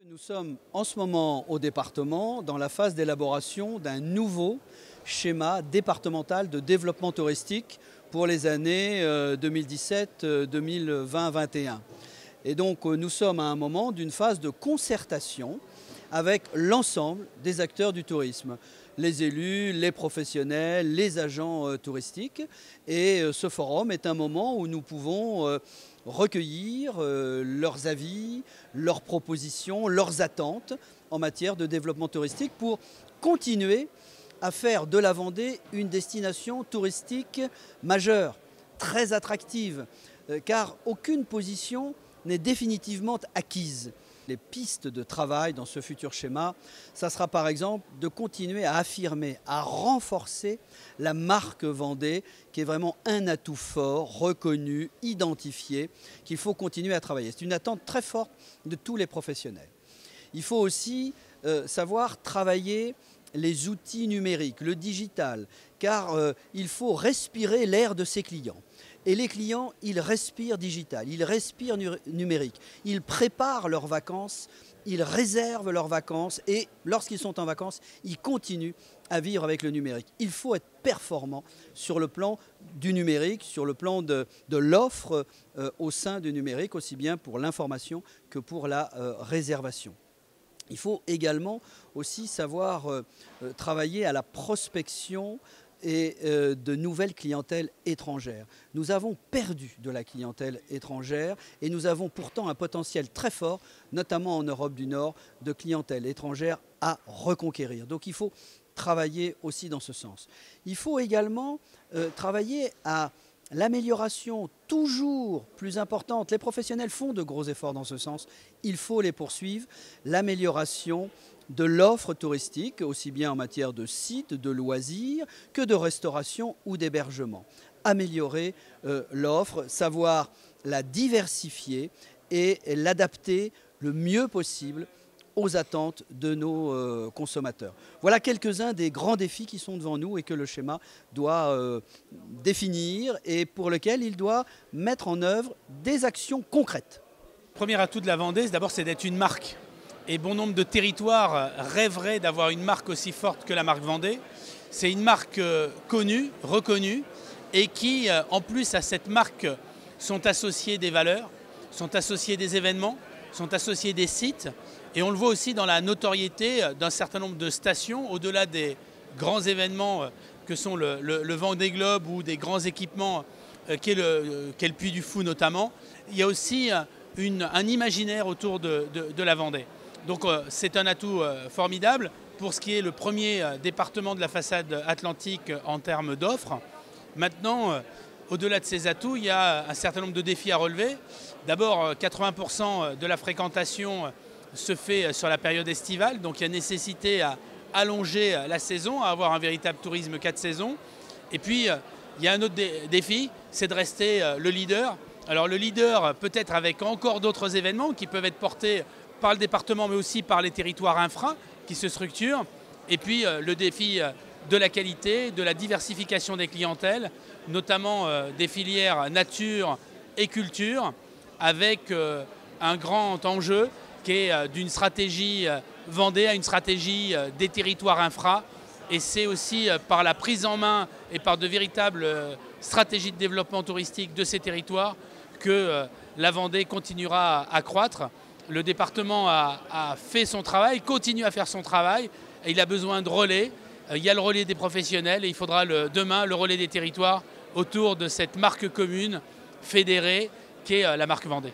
Nous sommes en ce moment au département dans la phase d'élaboration d'un nouveau schéma départemental de développement touristique pour les années 2017, 2020, 2021. Et donc nous sommes à un moment d'une phase de concertation avec l'ensemble des acteurs du tourisme, les élus, les professionnels, les agents touristiques. Et ce forum est un moment où nous pouvons recueillir leurs avis, leurs propositions, leurs attentes en matière de développement touristique pour continuer à faire de la Vendée une destination touristique majeure, très attractive, car aucune position n'est définitivement acquise. Les pistes de travail dans ce futur schéma, ça sera par exemple de continuer à affirmer, à renforcer la marque Vendée, qui est vraiment un atout fort, reconnu, identifié, qu'il faut continuer à travailler. C'est une attente très forte de tous les professionnels. Il faut aussi savoir travailler les outils numériques, le digital, car il faut respirer l'air de ses clients. Et les clients, ils respirent digital, ils respirent numérique, ils préparent leurs vacances, ils réservent leurs vacances et lorsqu'ils sont en vacances, ils continuent à vivre avec le numérique. Il faut être performant sur le plan du numérique, sur le plan de l'offre au sein du numérique, aussi bien pour l'information que pour la réservation. Il faut également aussi savoir travailler à la prospection et de nouvelles clientèles étrangères. Nous avons perdu de la clientèle étrangère et nous avons pourtant un potentiel très fort, notamment en Europe du Nord, de clientèle étrangère à reconquérir. Donc il faut travailler aussi dans ce sens. Il faut également travailler à l'amélioration toujours plus importante. Les professionnels font de gros efforts dans ce sens. Il faut les poursuivre. L'amélioration de l'offre touristique, aussi bien en matière de sites, de loisirs, que de restauration ou d'hébergement. Améliorer l'offre, savoir la diversifier et l'adapter le mieux possible aux attentes de nos consommateurs. Voilà quelques-uns des grands défis qui sont devant nous et que le schéma doit définir et pour lesquels il doit mettre en œuvre des actions concrètes. Le premier atout de la Vendée, d'abord, c'est d'être une marque. Et bon nombre de territoires rêveraient d'avoir une marque aussi forte que la marque Vendée. C'est une marque connue, reconnue, et qui, en plus à cette marque, sont associées des valeurs, sont associés des événements, sont associés des sites. Et on le voit aussi dans la notoriété d'un certain nombre de stations, au-delà des grands événements que sont le Vendée Globe ou des grands équipements qu'est le Puy du Fou notamment. Il y a aussi un imaginaire autour de la Vendée. Donc c'est un atout formidable pour ce qui est le premier département de la façade atlantique en termes d'offres. Maintenant, au-delà de ces atouts, il y a un certain nombre de défis à relever. D'abord, 80% de la fréquentation se fait sur la période estivale, donc il y a nécessité à allonger la saison, à avoir un véritable tourisme 4 saisons. Et puis, il y a un autre défi, c'est de rester le leader. Alors le leader, peut-être avec encore d'autres événements qui peuvent être portés par le département, mais aussi par les territoires infra qui se structurent. Et puis le défi de la qualité, de la diversification des clientèles, notamment des filières nature et culture, avec un grand enjeu qui est d'une stratégie Vendée à une stratégie des territoires infra. Et c'est aussi par la prise en main et par de véritables stratégies de développement touristique de ces territoires que la Vendée continuera à croître. Le département a fait son travail, continue à faire son travail. Et il a besoin de relais. Il y a le relais des professionnels et il faudra demain le relais des territoires autour de cette marque commune fédérée qu'est la marque Vendée.